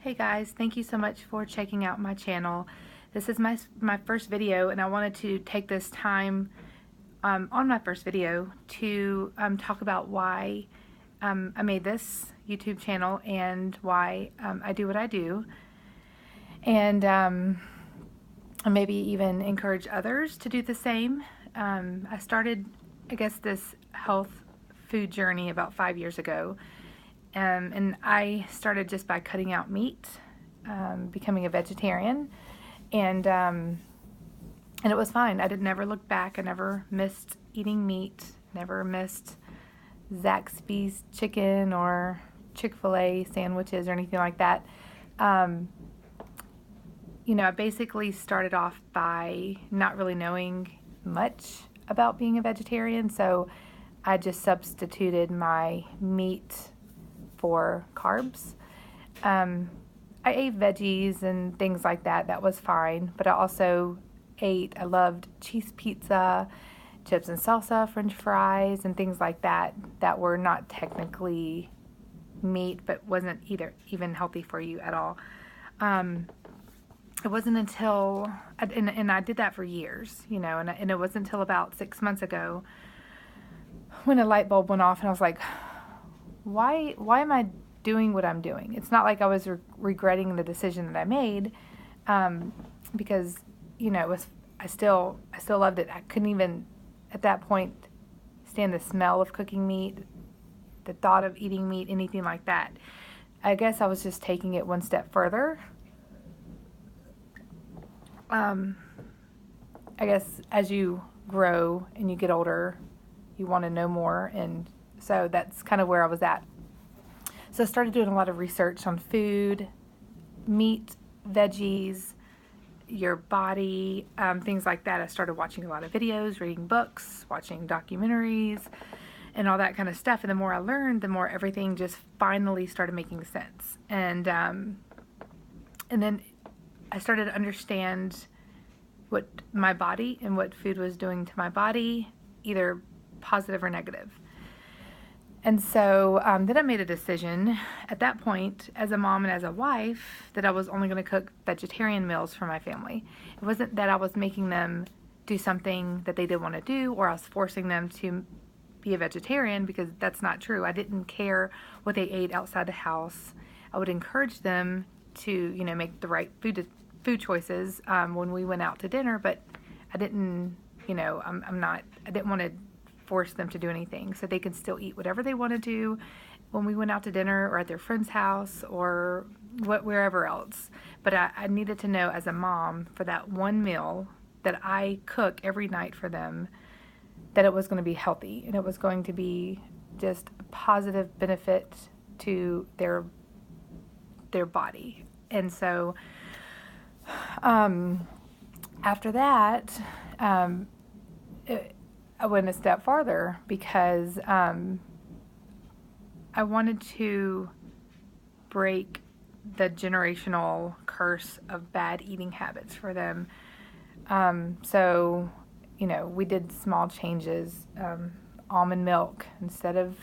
Hey guys, thank you so much for checking out my channel. This is my first video, and I wanted to take this time on my first video to talk about why I made this YouTube channel and why I do what I do, and maybe even encourage others to do the same. I started, I guess, this health food journey about 5 years ago. And I started just by cutting out meat, becoming a vegetarian, and it was fine. I did never look back. I never missed eating meat, never missed Zaxby's chicken or Chick-fil-A sandwiches or anything like that. I basically started off by not really knowing much about being a vegetarian, so I just substituted my meat for carbs. I ate veggies and things like that. That was fine. But I also I loved cheese pizza, chips and salsa, French fries, and things like that that were not technically meat, but wasn't even healthy for you at all. It wasn't until, and I did that for years, and it wasn't until about 6 months ago when a light bulb went off, and I was like, why am I doing what I'm doing? It's not like I was regretting the decision that I made, because I still loved it. I couldn't even at that point stand the smell of cooking meat, the thought of eating meat, anything like that. I guess I was just taking it one step further. I guess as you grow and you get older, you want to know more, and so that's kind of where I was at. So I started doing a lot of research on food, meat, veggies, your body, things like that. I started watching a lot of videos, reading books, watching documentaries, and all that kind of stuff. And the more I learned, the more everything just finally started making sense. And then I started to understand what my body and what food was doing to my body, either positive or negative. And so then I made a decision at that point as a mom and as a wife that I was only going to cook vegetarian meals for my family. It wasn't that I was making them do something that they didn't want to do, or I was forcing them to be a vegetarian, because that's not true. I didn't care what they ate outside the house. I would encourage them to, make the right food choices when we went out to dinner, but I didn't, I didn't want to force them to do anything, so they could still eat whatever they want to do when we went out to dinner or at their friend's house or wherever else. But I needed to know as a mom, for that one meal that I cook every night for them, that it was going to be healthy and it was going to be just a positive benefit to their body. And so after that, I went a step farther, because I wanted to break the generational curse of bad eating habits for them. So, we did small changes, almond milk instead of,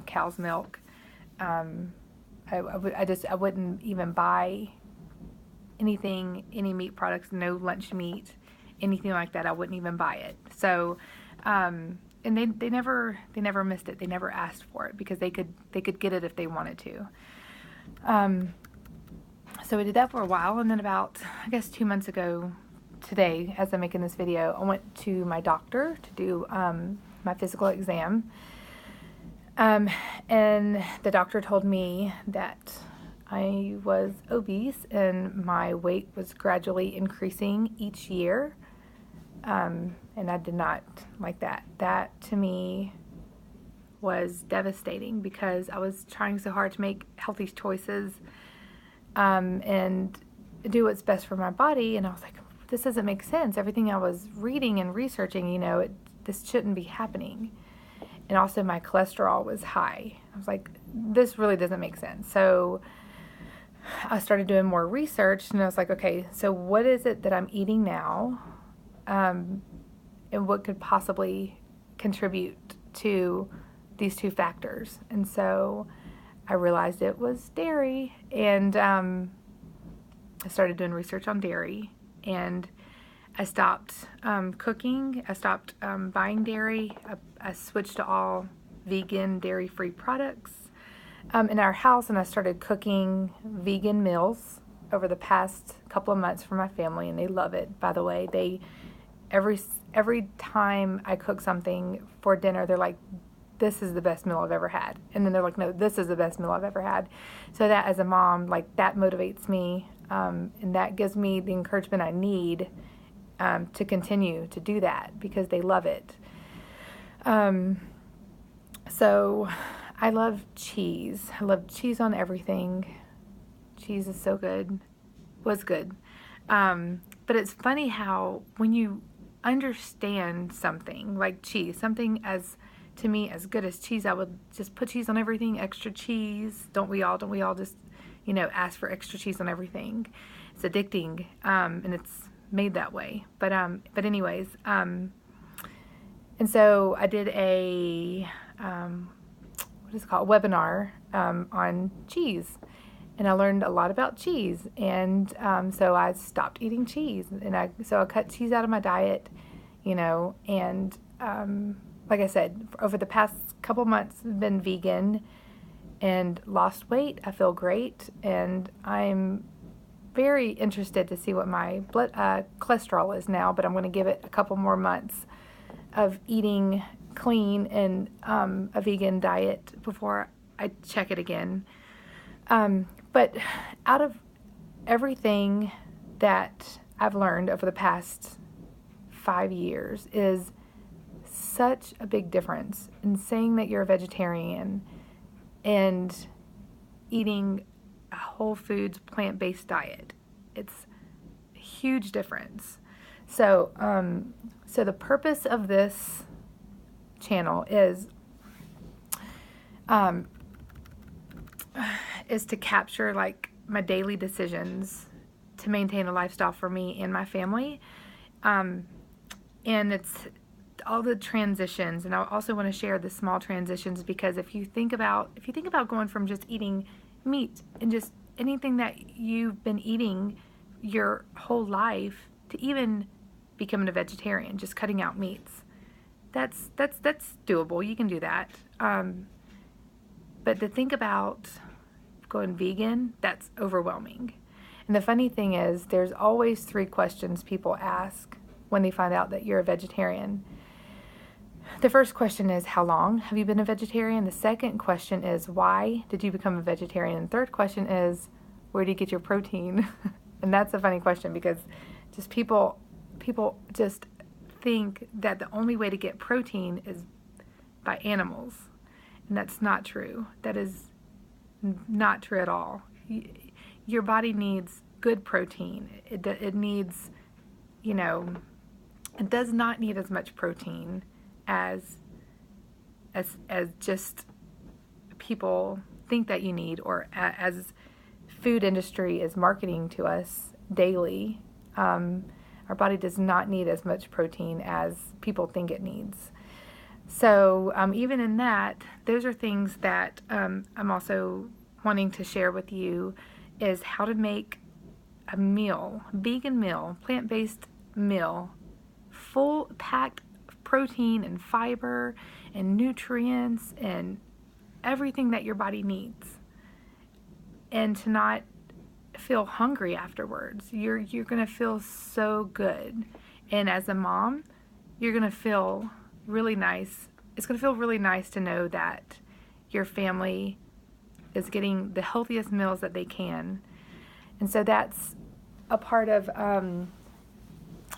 cow's milk. I wouldn't even buy any meat products, no lunch meat, anything like that. I wouldn't even buy it. So, and they never missed it. They never asked for it, because they could get it if they wanted to. So we did that for a while, and then about, I guess, 2 months ago today, as I'm making this video, I went to my doctor to do my physical exam, and the doctor told me that I was obese and my weight was gradually increasing each year. And I did not like that. That to me was devastating, because I was trying so hard to make healthy choices and do what's best for my body, and I was like, this doesn't make sense. Everything I was reading and researching, this shouldn't be happening. And also my cholesterol was high. I was like, this really doesn't make sense. So I started doing more research, and I was like, okay, so what is it that I'm eating now? And what could possibly contribute to these two factors? And so I realized it was dairy, and I started doing research on dairy, and I stopped cooking. I stopped buying dairy. I switched to all vegan, dairy-free products in our house, and I started cooking vegan meals over the past couple of months for my family, and they love it. By the way, every time I cook something for dinner, they're like, "This is the best meal I've ever had," and then they're like, "No, this is the best meal I've ever had." So that, as a mom, like, that motivates me, and that gives me the encouragement I need to continue to do that because they love it. So I love cheese. I love cheese on everything. Cheese is so good. Was good. But it's funny how when you understand something like cheese, something as, to me, as good as cheese, I would just put cheese on everything, extra cheese. Don't we all just, ask for extra cheese on everything? It's addicting, and it's made that way. But anyways, and so I did a, what is it called, webinar on cheese. And I learned a lot about cheese, and so I stopped eating cheese, and I cut cheese out of my diet, and like I said, over the past couple months, I've been vegan and lost weight. I feel great, and I'm very interested to see what my blood cholesterol is now, but I'm going to give it a couple more months of eating clean and a vegan diet before I check it again. But out of everything that I've learned over the past 5 years is such a big difference in saying that you're a vegetarian and eating a whole foods, plant-based diet. It's a huge difference. So the purpose of this channel is to capture, like, my daily decisions to maintain a lifestyle for me and my family, and it's all the transitions. And I also want to share the small transitions, because if you think about going from just eating meat and just anything that you've been eating your whole life to even becoming a vegetarian, just cutting out meats, that's doable. You can do that. But to think about going vegan, that's overwhelming. And the funny thing is, there's always 3 questions people ask when they find out that you're a vegetarian. The first question is, how long have you been a vegetarian? The second question is, why did you become a vegetarian? And the third question is, where do you get your protein? And that's a funny question, because just people just think that the only way to get protein is by animals. And that's not true. That is not true at all. Your body needs good protein. It needs, it does not need as much protein as just people think that you need, or as food industry is marketing to us daily. Our body does not need as much protein as people think it needs. So even in that, those are things that I'm also wanting to share with you, is how to make a meal, vegan meal, plant-based meal, full packed protein and fiber and nutrients and everything that your body needs, and to not feel hungry afterwards. You're going to feel so good, and as a mom, you're going to feel really nice. It's going to feel really nice to know that your family is getting the healthiest meals that they can. And so that's a part of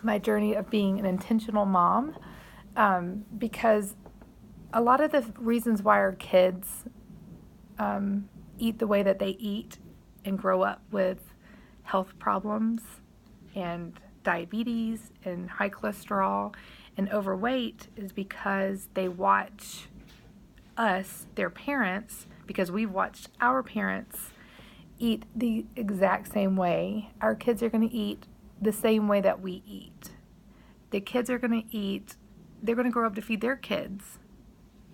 my journey of being an intentional mom, because a lot of the reasons why our kids eat the way that they eat and grow up with health problems and diabetes and high cholesterol and overweight is because they watch us, their parents, because we've watched our parents eat the exact same way. Our kids are going to eat the same way that we eat. The kids are going to eat, they're going to grow up to feed their kids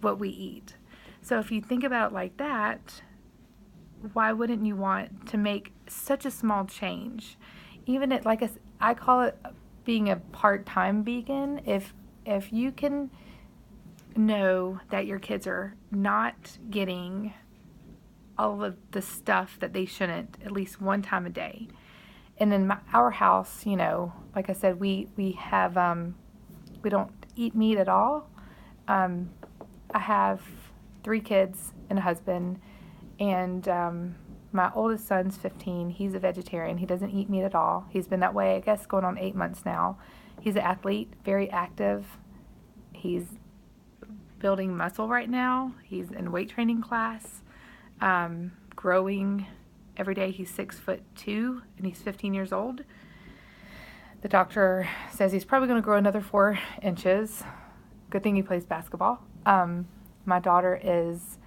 what we eat. So if you think about it like that, why wouldn't you want to make such a small change? Even at, like I call it being a part-time vegan. If you can know that your kids are not getting all of the stuff that they shouldn't at least one time a day. And in our house, you know, like I said, we have we don't eat meat at all. I have 3 kids and a husband, and my oldest son's 15. He's a vegetarian. He doesn't eat meat at all. He's been that way, I guess, going on 8 months now. He's an athlete, very active. He's building muscle right now. He's in weight training class, growing every day. He's 6'2", and he's 15 years old. The doctor says he's probably going to grow another 4 inches. Good thing he plays basketball. My daughter is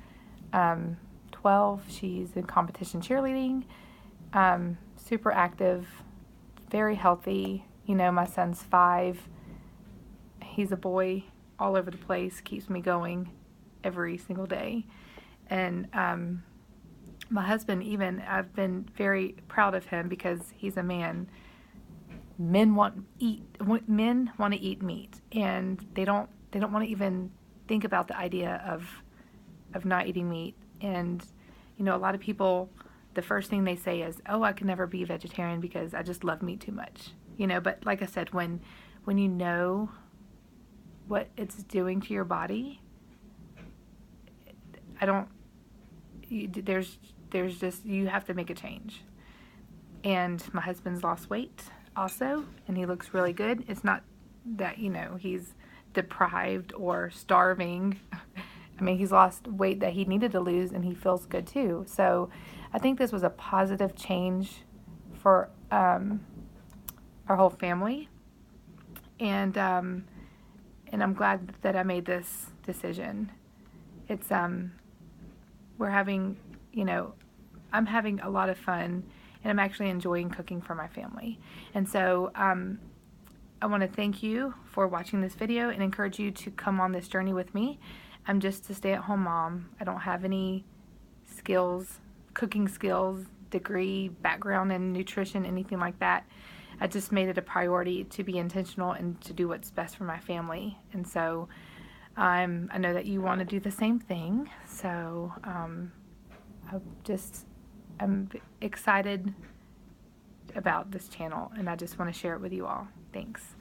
12. She's in competition cheerleading, super active, very healthy. You know, my son's 5. He's a boy, all over the place, keeps me going every single day. And my husband, even, I've been very proud of him because he's a man. Men want to eat meat, and they don't want to even think about the idea of not eating meat. And you know, a lot of people, the first thing they say is, "Oh, I can never be a vegetarian because I just love meat too much." You know, but like I said, when you know what it's doing to your body, there's just, you have to make a change. And my husband's lost weight also, and he looks really good. It's not that, you know, he's deprived or starving. I mean, he's lost weight that he needed to lose, and he feels good too. So I think this was a positive change for our whole family. And I'm glad that I made this decision. It's, we're having, you know, I'm having a lot of fun, and I'm actually enjoying cooking for my family. And so I want to thank you for watching this video and encourage you to come on this journey with me. I'm just a stay-at-home mom. I don't have any skills, cooking skills, degree, background in nutrition, anything like that. I just made it a priority to be intentional and to do what's best for my family. And so I know that you want to do the same thing. So I'm excited about this channel, and I just want to share it with you all. Thanks.